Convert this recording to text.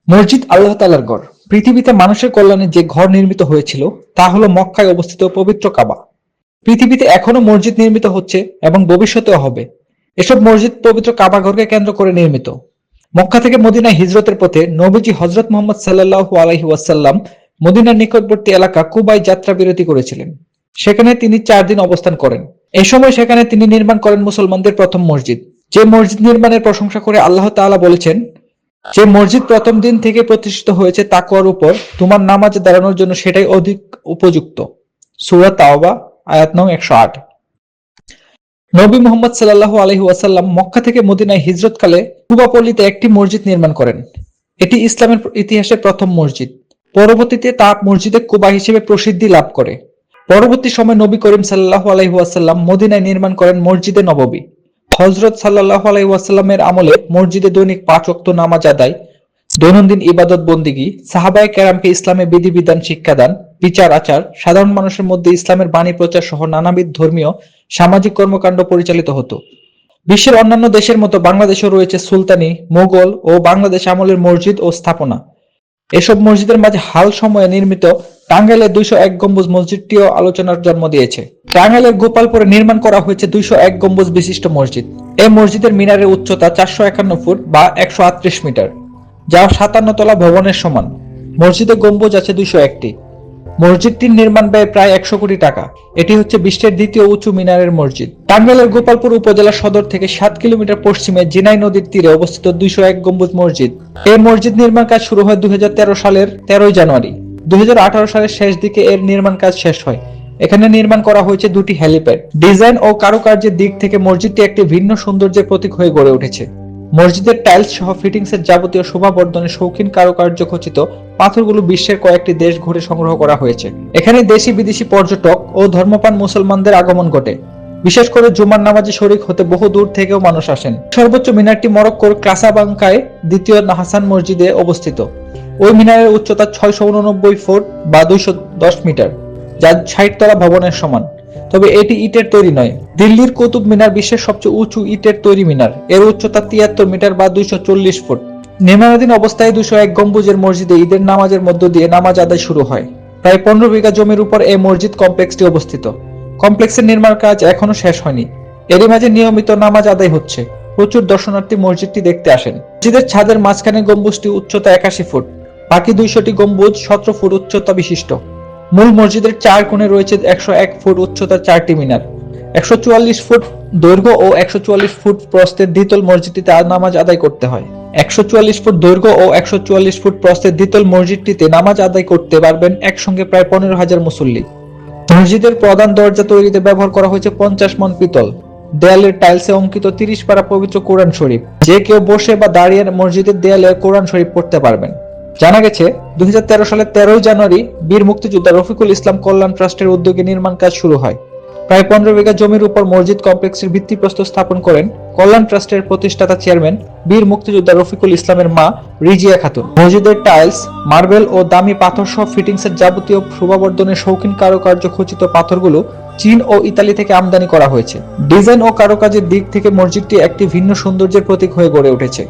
মসজিদ আল্লাহ তাআলার ঘর। পৃথিবীতে মানুষের কল্যাণে যে ঘর নির্মিত হয়েছিল তা হলো মক্কায় অবস্থিত পবিত্র কাবা। পৃথিবীতে এখনো মসজিদ নির্মিত হচ্ছে এবং ভবিষ্যতেও হবে। এসব মসজিদ পবিত্র কাবা ঘরকে কেন্দ্র করে নির্মিত। মক্কা থেকে মদিনায় হিজরতের পথে নবীজি হযরত মুহাম্মদ সাল্লাল্লাহু আলাইহি ওয়াসাল্লাম মদিনার নিকটবর্তী এলাকা কুবায় যাত্রা বিরতি করেছিলেন। সেখানে তিনি 4 দিন অবস্থান করেন। এই সময় সেখানে তিনি নির্মাণ করেন মুসলমানদের প্রথম মসজিদ। যে মসজিদ নির্মাণের প্রশংসা করে আল্লাহ তাআলা বলেছেন, যে মসজিদ প্রথম দিন থেকে প্রতিষ্ঠিত হয়েছে তাকওয়ার উপর, তোমার নামাজে দাঁড়ানোর জন্য সেটাই অধিক উপযুক্ত। সূরা তাওবা আয়াত নং 108। নবী মুহাম্মদ সাল্লাল্লাহু আলাইহি ওয়াসাল্লাম মক্কা থেকে মদিনায় হিজরতকালে কুবা পল্লীতে একটি মসজিদ নির্মাণ করেন। এটি ইসলামের ইতিহাসে প্রথম মসজিদ। পরবর্তীতে তা মসজিদে কুবা হিসেবে প্রসিদ্ধি লাভ করে। পরবর্তী সময়ে নবী করিম সাল্লাল্লাহু আলাইহি ওয়াসাল্লাম মদিনায় নির্মাণ করেন মসজিদে নববী। হযরত সাল্লাল্লাহু আলাইহি ওয়াসাল্লামের আমলে মসজিদে দৈনিক 5 ওয়াক্ত নামাজ আদায়, দৈনন্দিন ইবাদত বন্দিগি, সাহাবায়ে কেরামকে ইসলামের বিধিবিধান শিক্ষাদান, বিচার আচার, সাধারণ মানুষের মধ্যে ইসলামের বাণী প্রচার সহ নানাবিধ ধর্মীয় সামাজিক কর্মকাণ্ড পরিচালিত হতো। বিশ্বের অন্যান্য দেশের মতো বাংলাদেশেও রয়েছে সুলতানি, মোগল ও বাংলাদেশ আমলের মসজিদ ও স্থাপনা। এসব মসজিদের মাঝে হাল সময়ে নির্মিত টাঙ্গাইলের 201 গম্বুজ মসজিদটিও আলোচনার জন্ম দিয়েছে। টাঙ্গাইলের গোপালপুরে নির্মাণ করা হয়েছে 201 গম্বুজ বিশিষ্ট মসজিদ। এই মসজিদের মিনারের উচ্চতা 451 ফুট বা 138 মিটার, যা 57 তলা ভবনের সমান। মসজিদে গম্বুজ আছে 201টি। মসজিদটির নির্মাণ ব্যয় প্রায় 100 কোটি টাকা। এটি হচ্ছে বিশ্বের দ্বিতীয় উঁচু মিনারের মসজিদ। টাঙ্গাইলের গোপালপুর উপজেলা সদর থেকে 7 কিলোমিটার পশ্চিমে জিনাই নদীর তীরে অবস্থিত 201 গম্বুজ মসজিদ। এই মসজিদ নির্মাণ কাজ শুরু হয় 2013 সালের 13 জানুয়ারি। 2018 সালের শেষ দিকে এর নির্মাণ কাজ শেষ হয়। এখানে নির্মাণ করা হয়েছে 2টি হেলিপ্যাড। ডিজাইন ও কারুকার্যের দিক থেকে মসজিদটি একটি ভিন্ন সৌন্দর্যের প্রতীক হয়ে গড়ে উঠেছে। মসজিদের টাইলস সহ ফিটিংসের যাবতীয় শোভাবর্ধনে শৌখিন কারুকার্য খচিত পাথরগুলো বিশ্বের কয়েকটি দেশ ঘুরে সংগ্রহ করা হয়েছে। এখানে দেশি বিদেশি পর্যটক ও ধর্মপ্রাণ মুসলমানদের আগমন ঘটে। বিশেষ করে জুমার নামাজে শরীক হতে বহু দূর থেকেও মানুষ আসেন। সর্বোচ্চ মিনারটি মরক্কোর কাসাব্লাঙ্কায় দ্বিতীয় হাসান মসজিদে অবস্থিত। ওই মিনারের উচ্চতা 689 ফুট বা 210 মিটার, যা 60 তলা ভবনের সমান। তবে এটি ইটের তৈরি নয়। দিল্লির কুতুব মিনার বিশ্বের সবচেয়ে উঁচু ইটের তৈরি মিনার। এর উচ্চতা 73 মিটার বা 240 ফুট। নির্মাণাধীন অবস্থায় 201 গম্বুজের মসজিদে ঈদের নামাজের মধ্য দিয়ে নামাজ আদায় শুরু হয়। প্রায় 15 বিঘা জমির উপর এই মসজিদ কমপ্লেক্সটি অবস্থিত। কমপ্লেক্সের নির্মাণ কাজ এখনো শেষ হয়নি। এরই মাঝে নিয়মিত নামাজ আদায় হচ্ছে। প্রচুর দর্শনার্থী মসজিদটি দেখতে আসেন। মসজিদের ছাদের মাঝখানে গম্বুজটি উচ্চতা 81 ফুট। বাকি 200টি গম্বুজ 17 ফুট উচ্চতা বিশিষ্ট। মূল মসজিদের 4 কোণে রয়েছে 101 ফুট উচ্চতার 4টি মিনার। 144 ফুট দৈর্ঘ্য ও 144 ফুট প্রস্থের দ্বিতল মসজিদটিতে নামাজ আদায় করতে হয়। 144 ফুট দৈর্ঘ্য ও 144 ফুট প্রস্থের দ্বিতল মসজিদটিতে নামাজ আদায় করতে পারবেন একসঙ্গে প্রায় 15,000 মুসল্লি। মসজিদের প্রধান দরজা তৈরিতে ব্যবহার করা হয়েছে 50 মণ পিতল। দেয়ালের টাইলসে অঙ্কিত 30 পারা পবিত্র কোরআন শরীফ। যে কেউ বসে বা দাঁড়িয়ে মসজিদের দেয়ালে কোরআন শরীফ পড়তে পারবেন। জানা গেছে 2013 সালের 13 জানুয়ারি বীর মুক্তিযোদ্ধা রফিকুল ইসলাম কল্যাণ ট্রাস্টের উদ্যোগে নির্মাণ কাজ শুরু হয়। প্রায় 15 বিঘা জমির উপর মসজিদ কমপ্লেক্সের ভিত্তিপ্রস্তর স্থাপন করেন কল্যাণ ট্রাস্টের প্রতিষ্ঠাতা চেয়ারম্যান বীর মুক্তিযোদ্ধা রফিকুল ইসলামের মা রিজিয়া খাতুন। মসজিদের টাইলস, মার্বেল ও দামি পাথর সহ ফিটিংসের যাবতীয় শোভাবর্ধনের শৌখিন কারুকার্য খচিত পাথরগুলো চীন ও ইতালি থেকে আমদানি করা হয়েছে। ডিজাইন ও কারুকাজের দিক থেকে মসজিদটি একটি ভিন্ন সৌন্দর্যের প্রতীক হয়ে গড়ে উঠেছে।